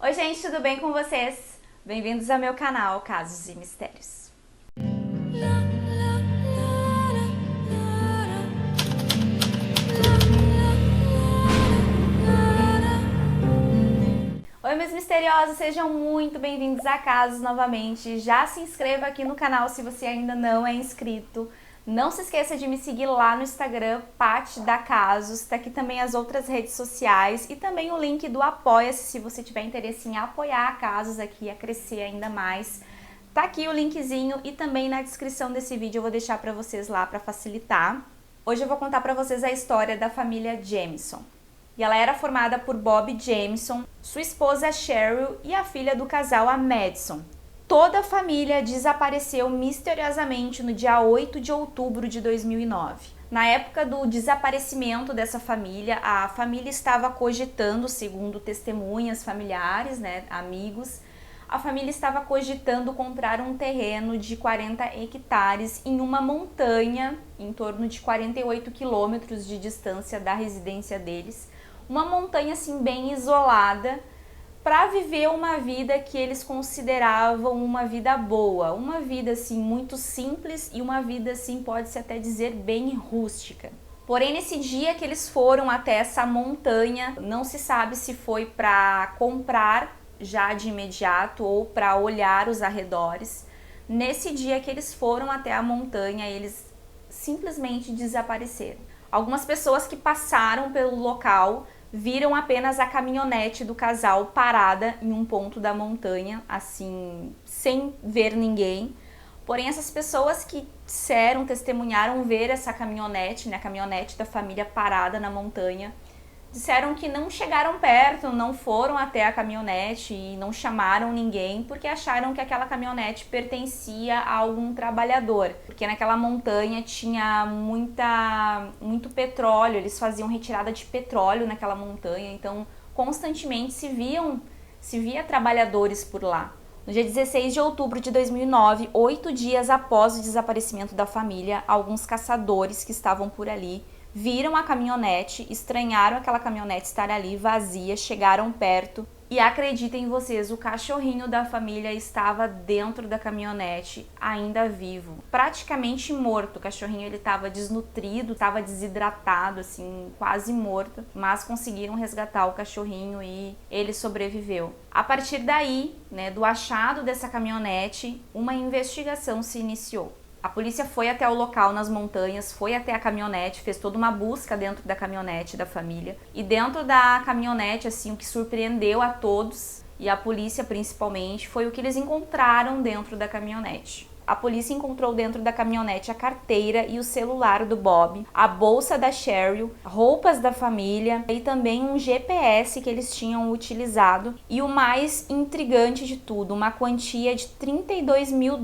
Oi gente, tudo bem com vocês? Bem-vindos ao meu canal Casos e Mistérios. Oi meus misteriosos, sejam muito bem-vindos a Casos novamente. Já se inscreva aqui no canal se você ainda não é inscrito. Não se esqueça de me seguir lá no Instagram, Paty da Casos. Tá aqui também as outras redes sociais e também o link do Apoia-se se você tiver interesse em apoiar a Casos aqui a crescer ainda mais. Tá aqui o linkzinho e também na descrição desse vídeo eu vou deixar para vocês lá para facilitar. Hoje eu vou contar para vocês a história da família Jamison. E ela era formada por Bob Jamison, sua esposa Cheryl e a filha do casal, a Madison. Toda a família desapareceu misteriosamente no dia 8 de outubro de 2009. Na época do desaparecimento dessa família, a família estava cogitando, segundo testemunhas familiares, amigos, a família estava cogitando comprar um terreno de 40 hectares em uma montanha, em torno de 48 quilômetros de distância da residência deles. Uma montanha assim bem isolada, para viver uma vida que eles consideravam uma vida boa, uma vida assim muito simples e uma vida assim pode-se até dizer bem rústica. Porém, nesse dia que eles foram até essa montanha, não se sabe se foi para comprar já de imediato ou para olhar os arredores. Nesse dia que eles foram até a montanha, eles simplesmente desapareceram. Algumas pessoas que passaram pelo local viram apenas a caminhonete do casal parada em um ponto da montanha, assim, sem ver ninguém. Porém, essas pessoas que disseram, testemunharam ver essa caminhonete, a caminhonete da família parada na montanha, disseram que não chegaram perto, não foram até a caminhonete e não chamaram ninguém porque acharam que aquela caminhonete pertencia a algum trabalhador. Porque naquela montanha tinha muito petróleo, eles faziam retirada de petróleo naquela montanha, então constantemente se via trabalhadores por lá. No dia 16 de outubro de 2009, 8 dias após o desaparecimento da família, alguns caçadores que estavam por ali viram a caminhonete, estranharam aquela caminhonete estar ali vazia, chegaram perto e acreditem vocês, o cachorrinho da família estava dentro da caminhonete, ainda vivo, praticamente morto. O cachorrinho ele estava desnutrido, estava desidratado, assim, quase morto, mas conseguiram resgatar o cachorrinho e ele sobreviveu. A partir daí, do achado dessa caminhonete, uma investigação se iniciou. A polícia foi até o local nas montanhas, foi até a caminhonete, fez toda uma busca dentro da caminhonete da família. E dentro da caminhonete, assim, o que surpreendeu a todos, e a polícia principalmente, foi o que eles encontraram dentro da caminhonete. A polícia encontrou dentro da caminhonete a carteira e o celular do Bob, a bolsa da Cheryl, roupas da família e também um GPS que eles tinham utilizado. E o mais intrigante de tudo, uma quantia de $32 mil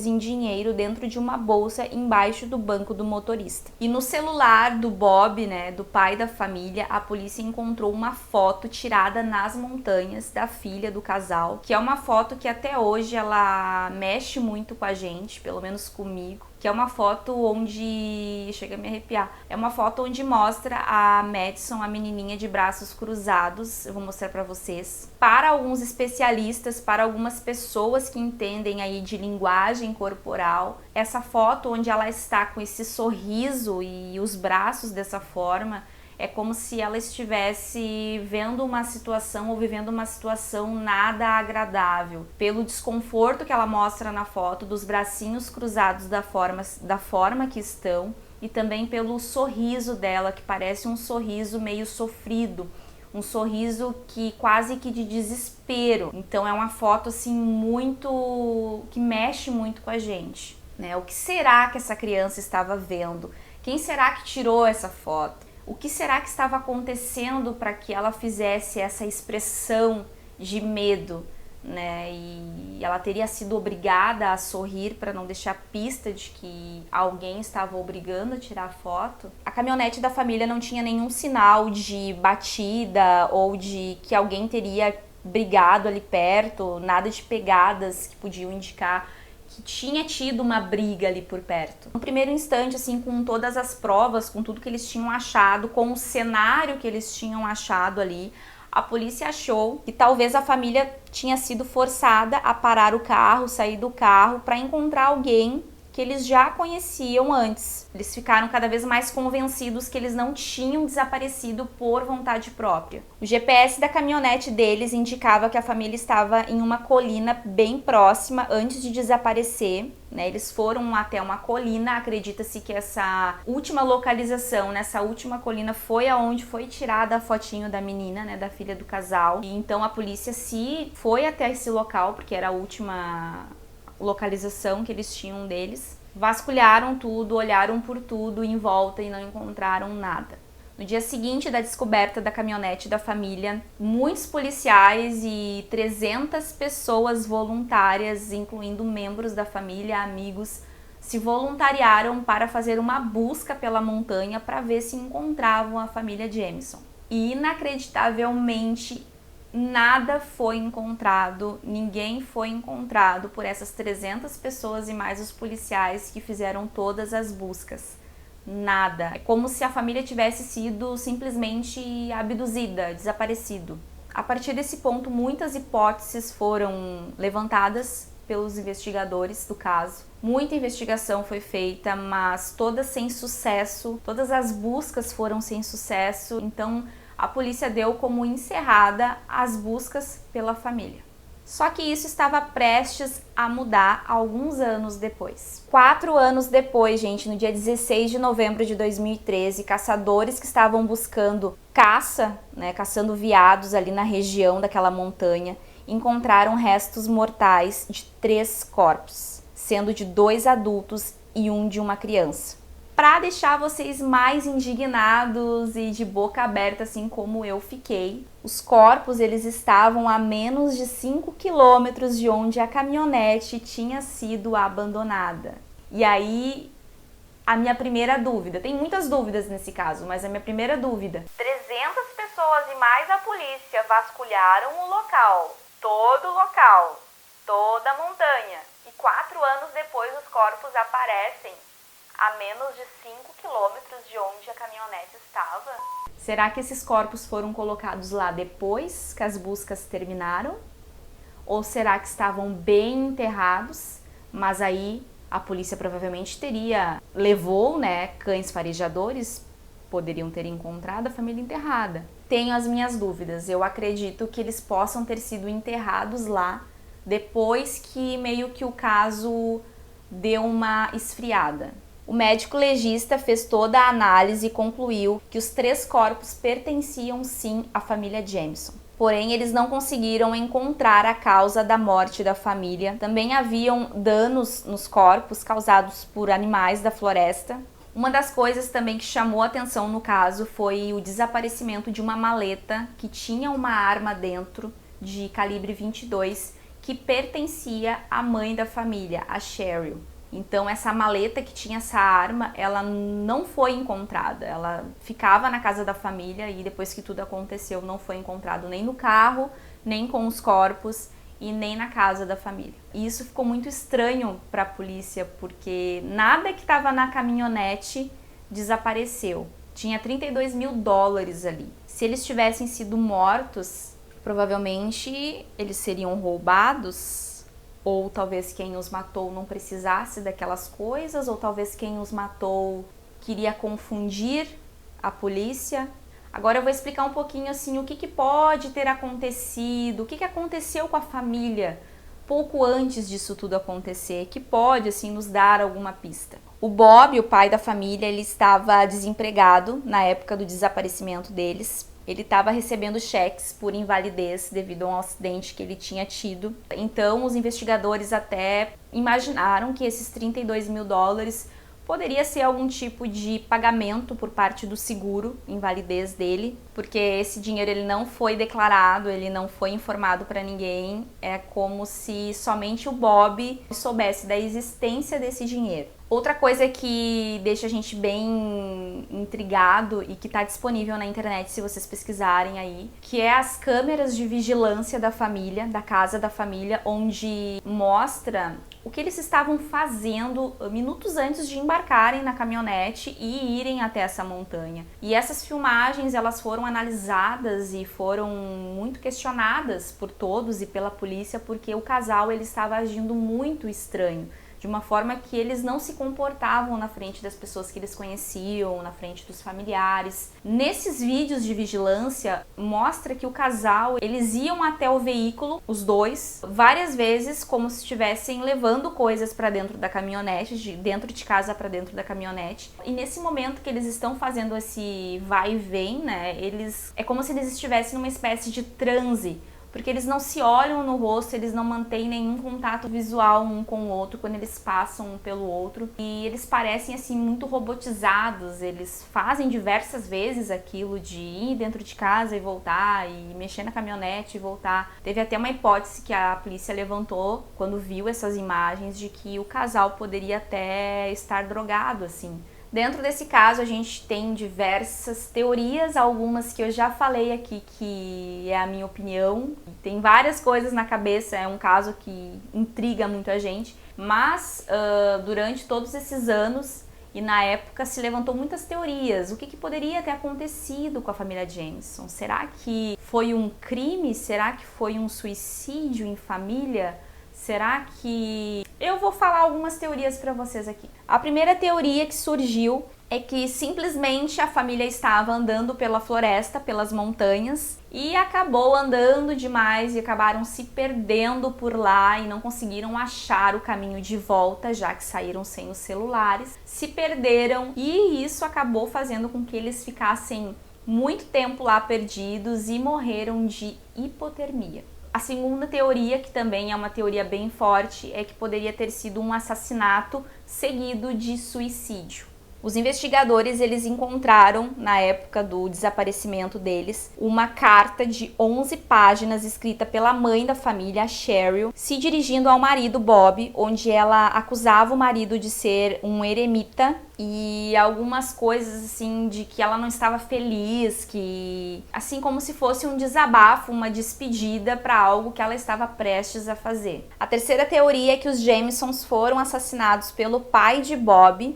em dinheiro dentro de uma bolsa embaixo do banco do motorista. E no celular do Bob, do pai da família, a polícia encontrou uma foto tirada nas montanhas da filha do casal, que é uma foto que até hoje ela mexe muito com a gente, pelo menos comigo, que é uma foto onde, chega a me arrepiar, é uma foto onde mostra a Madison, a menininha de braços cruzados. Eu vou mostrar pra vocês. Para alguns especialistas, para algumas pessoas que entendem aí de linguagem corporal, essa foto onde ela está com esse sorriso e os braços dessa forma, é como se ela estivesse vendo uma situação ou vivendo uma situação nada agradável. Pelo desconforto que ela mostra na foto, dos bracinhos cruzados da forma que estão, e também pelo sorriso dela, que parece um sorriso meio sofrido, um sorriso que quase que de desespero. Então é uma foto assim que mexe muito com a gente, O que será que essa criança estava vendo? Quem será que tirou essa foto? O que será que estava acontecendo para que ela fizesse essa expressão de medo, E ela teria sido obrigada a sorrir para não deixar pista de que alguém estava obrigando a tirar a foto. A caminhonete da família não tinha nenhum sinal de batida ou de que alguém teria brigado ali perto, nada de pegadas que podiam indicar que tinha tido uma briga ali por perto. No primeiro instante, assim, com todas as provas, com tudo que eles tinham achado, com o cenário que eles tinham achado ali, a polícia achou que talvez a família tinha sido forçada a parar o carro, sair do carro para encontrar alguém que eles já conheciam antes. Eles ficaram cada vez mais convencidos que eles não tinham desaparecido por vontade própria. O GPS da caminhonete deles indicava que a família estava em uma colina bem próxima antes de desaparecer, né? Eles foram até uma colina, acredita-se que essa última localização, nessa última colina, foi aonde foi tirada a fotinho da menina, né, da filha do casal. E então a polícia se foi até esse local, porque era a última localização que eles tinham deles, vasculharam tudo, olharam por tudo em volta e não encontraram nada. No dia seguinte da descoberta da caminhonete da família, muitos policiais e 300 pessoas voluntárias, incluindo membros da família, amigos, se voluntariaram para fazer uma busca pela montanha para ver se encontravam a família Jamison. E inacreditavelmente nada foi encontrado, ninguém foi encontrado por essas 300 pessoas e mais os policiais que fizeram todas as buscas. Nada. É como se a família tivesse sido simplesmente abduzida, desaparecido. A partir desse ponto, muitas hipóteses foram levantadas pelos investigadores do caso. Muita investigação foi feita, mas todas sem sucesso. Todas as buscas foram sem sucesso. Então, a polícia deu como encerrada as buscas pela família. Só que isso estava prestes a mudar alguns anos depois. 4 anos depois, gente, no dia 16 de novembro de 2013, caçadores que estavam buscando caçando veados ali na região daquela montanha, encontraram restos mortais de 3 corpos, sendo de 2 adultos e um de uma criança. Para deixar vocês mais indignados e de boca aberta, assim como eu fiquei, os corpos eles estavam a menos de 5 quilômetros de onde a caminhonete tinha sido abandonada. E aí, a minha primeira dúvida, tem muitas dúvidas nesse caso, mas a minha primeira dúvida: 300 pessoas e mais a polícia vasculharam o local, todo o local, toda a montanha, e 4 anos depois os corpos aparecem a menos de 5 quilômetros de onde a caminhonete estava? Será que esses corpos foram colocados lá depois que as buscas terminaram? Ou será que estavam bem enterrados, mas aí a polícia provavelmente levou, né, cães farejadores, poderiam ter encontrado a família enterrada? Tenho as minhas dúvidas. Eu acredito que eles possam ter sido enterrados lá depois que meio que o caso deu uma esfriada. O médico legista fez toda a análise e concluiu que os 3 corpos pertenciam sim à família Jamison. Porém, eles não conseguiram encontrar a causa da morte da família. Também haviam danos nos corpos causados por animais da floresta. Uma das coisas também que chamou a atenção no caso foi o desaparecimento de uma maleta que tinha uma arma dentro de calibre 22 que pertencia à mãe da família, a Cheryl. Então essa maleta que tinha essa arma, ela não foi encontrada, ela ficava na casa da família e depois que tudo aconteceu não foi encontrado nem no carro, nem com os corpos e nem na casa da família. E isso ficou muito estranho para a polícia porque nada que estava na caminhonete desapareceu. Tinha $32 mil ali. Se eles tivessem sido mortos, provavelmente eles seriam roubados. Ou talvez quem os matou não precisasse daquelas coisas, ou talvez quem os matou queria confundir a polícia. Agora eu vou explicar um pouquinho assim o que pode ter acontecido, o que aconteceu com a família pouco antes disso tudo acontecer, que pode assim nos dar alguma pista. O Bob, o pai da família, ele estava desempregado na época do desaparecimento deles. Ele estava recebendo cheques por invalidez devido a um acidente que ele tinha tido. Então, os investigadores até imaginaram que esses $32 mil poderia ser algum tipo de pagamento por parte do seguro invalidez dele, porque esse dinheiro ele não foi declarado, ele não foi informado para ninguém. É como se somente o Bob soubesse da existência desse dinheiro. Outra coisa que deixa a gente bem intrigado e que está disponível na internet se vocês pesquisarem aí, que é as câmeras de vigilância da família, da casa da família, onde mostra o que eles estavam fazendo minutos antes de embarcarem na caminhonete e irem até essa montanha. E essas filmagens, elas foram analisadas e foram muito questionadas por todos e pela polícia, porque o casal ele estava agindo muito estranho, de uma forma que eles não se comportavam na frente das pessoas que eles conheciam, na frente dos familiares. Nesses vídeos de vigilância, mostra que o casal, eles iam até o veículo, os dois, várias vezes, como se estivessem levando coisas para dentro da caminhonete, de dentro de casa para dentro da caminhonete. E nesse momento que eles estão fazendo esse vai e vem, né, é como se eles estivessem numa espécie de transe, porque eles não se olham no rosto, eles não mantêm nenhum contato visual um com o outro quando eles passam um pelo outro. E eles parecem assim muito robotizados, eles fazem diversas vezes aquilo de ir dentro de casa e voltar, e mexer na caminhonete e voltar. Teve até uma hipótese que a polícia levantou quando viu essas imagens de que o casal poderia até estar drogado, assim. Dentro desse caso, a gente tem diversas teorias, algumas que eu já falei aqui, que é a minha opinião. Tem várias coisas na cabeça, é um caso que intriga muito a gente. Mas, durante todos esses anos e na época, se levantou muitas teorias. O que poderia ter acontecido com a família Jameson? Será que foi um crime? Será que foi um suicídio em família? Será que... Eu vou falar algumas teorias para vocês aqui. A primeira teoria que surgiu é que simplesmente a família estava andando pela floresta, pelas montanhas, e acabou andando demais e acabaram se perdendo por lá e não conseguiram achar o caminho de volta, já que saíram sem os celulares, se perderam e isso acabou fazendo com que eles ficassem muito tempo lá perdidos e morreram de hipotermia. A segunda teoria, que também é uma teoria bem forte, é que poderia ter sido um assassinato seguido de suicídio. Os investigadores, eles encontraram, na época do desaparecimento deles, uma carta de 11 páginas escrita pela mãe da família, a Cheryl, se dirigindo ao marido Bob, onde ela acusava o marido de ser um eremita e algumas coisas assim de que ela não estava feliz, que assim como se fosse um desabafo, uma despedida para algo que ela estava prestes a fazer. A terceira teoria é que os Jamesons foram assassinados pelo pai de Bob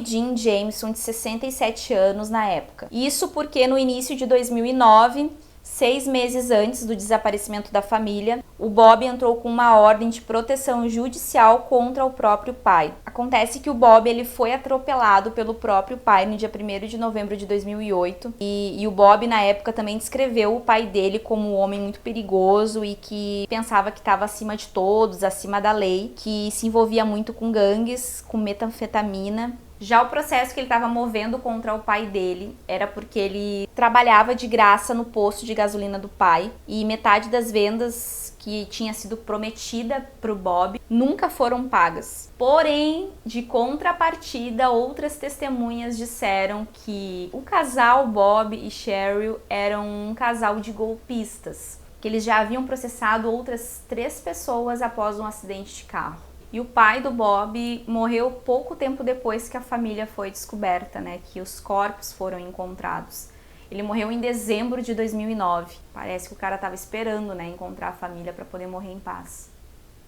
Jean Jameson, de 67 anos na época. Isso porque no início de 2009, 6 meses antes do desaparecimento da família, o Bob entrou com uma ordem de proteção judicial contra o próprio pai. Acontece que o Bob ele foi atropelado pelo próprio pai no dia 1º de novembro de 2008 e o Bob na época também descreveu o pai dele como um homem muito perigoso e que pensava que estava acima de todos, acima da lei, que se envolvia muito com gangues, com metanfetamina. Já o processo que ele estava movendo contra o pai dele era porque ele trabalhava de graça no posto de gasolina do pai e metade das vendas que tinha sido prometida para o Bob nunca foram pagas. Porém, de contrapartida, outras testemunhas disseram que o casal Bob e Cheryl eram um casal de golpistas, que eles já haviam processado outras 3 pessoas após um acidente de carro. E o pai do Bob morreu pouco tempo depois que a família foi descoberta, né? Que os corpos foram encontrados. Ele morreu em dezembro de 2009. Parece que o cara estava esperando, né, encontrar a família para poder morrer em paz.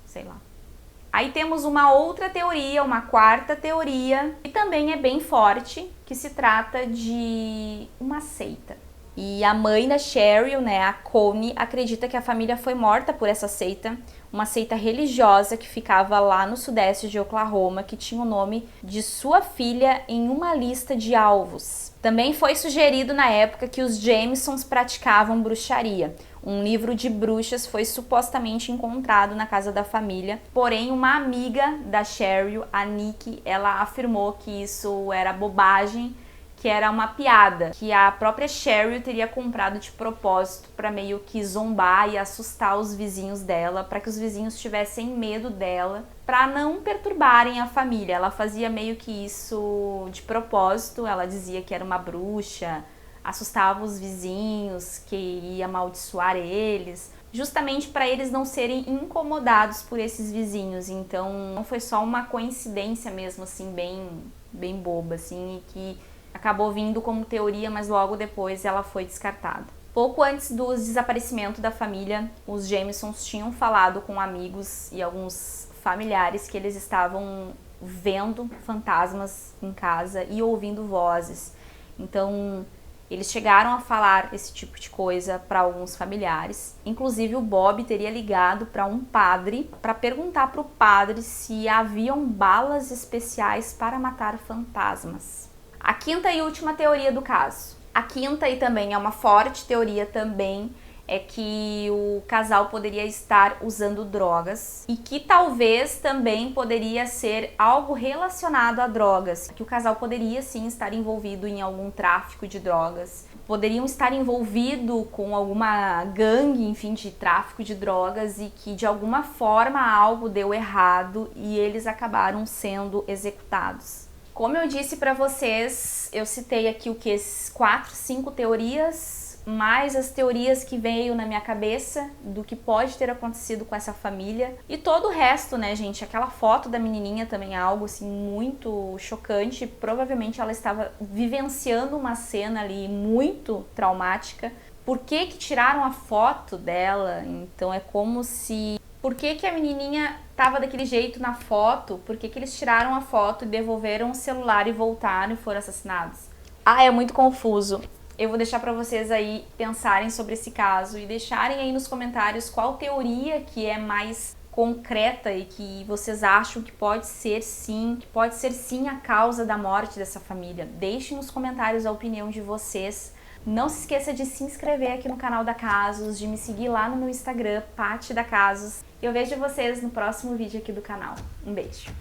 Sei lá. Aí temos uma outra teoria, uma quarta teoria, que também é bem forte, que se trata de uma seita. E a mãe da Cheryl, né, a Connie, acredita que a família foi morta por essa seita, uma seita religiosa que ficava lá no sudeste de Oklahoma, que tinha o nome de sua filha em uma lista de alvos. Também foi sugerido na época que os Jamesons praticavam bruxaria. Um livro de bruxas foi supostamente encontrado na casa da família, porém uma amiga da Cheryl, a Nikki, ela afirmou que isso era bobagem, que era uma piada, que a própria Cheryl teria comprado de propósito para meio que zombar e assustar os vizinhos dela, para que os vizinhos tivessem medo dela, para não perturbarem a família. Ela fazia meio que isso de propósito, ela dizia que era uma bruxa, assustava os vizinhos, que ia amaldiçoar eles. justamente para eles não serem incomodados por esses vizinhos. Então não foi só uma coincidência mesmo, assim, bem boba, assim, e que acabou vindo como teoria, mas logo depois ela foi descartada. Pouco antes do desaparecimento da família, os Jamisons tinham falado com amigos e alguns familiares que eles estavam vendo fantasmas em casa e ouvindo vozes. Então, eles chegaram a falar esse tipo de coisa para alguns familiares. Inclusive, o Bob teria ligado para um padre para perguntar para o padre se haviam balas especiais para matar fantasmas. A quinta e última teoria do caso. A quinta, e também é uma forte teoria também, é que o casal poderia estar usando drogas e que talvez também poderia ser algo relacionado a drogas, que o casal poderia sim estar envolvido em algum tráfico de drogas, poderiam estar envolvido com alguma gangue, enfim, de tráfico de drogas e que de alguma forma algo deu errado e eles acabaram sendo executados. Como eu disse para vocês, eu citei aqui o que? 4, 5 teorias, mais as teorias que veio na minha cabeça do que pode ter acontecido com essa família e todo o resto, né, gente? Aquela foto da menininha também é algo assim muito chocante. Provavelmente ela estava vivenciando uma cena ali muito traumática. Por que que tiraram a foto dela? Então é como se... Por que que a menininha estava daquele jeito na foto? Por que que eles tiraram a foto e devolveram o celular e voltaram e foram assassinados? Ah, é muito confuso. Eu vou deixar para vocês aí pensarem sobre esse caso e deixarem aí nos comentários qual teoria que é mais concreta e que vocês acham que pode ser sim a causa da morte dessa família. Deixem nos comentários a opinião de vocês. Não se esqueça de se inscrever aqui no canal da Casos, de me seguir lá no meu Instagram, Paty da Casos. E eu vejo vocês no próximo vídeo aqui do canal. Um beijo!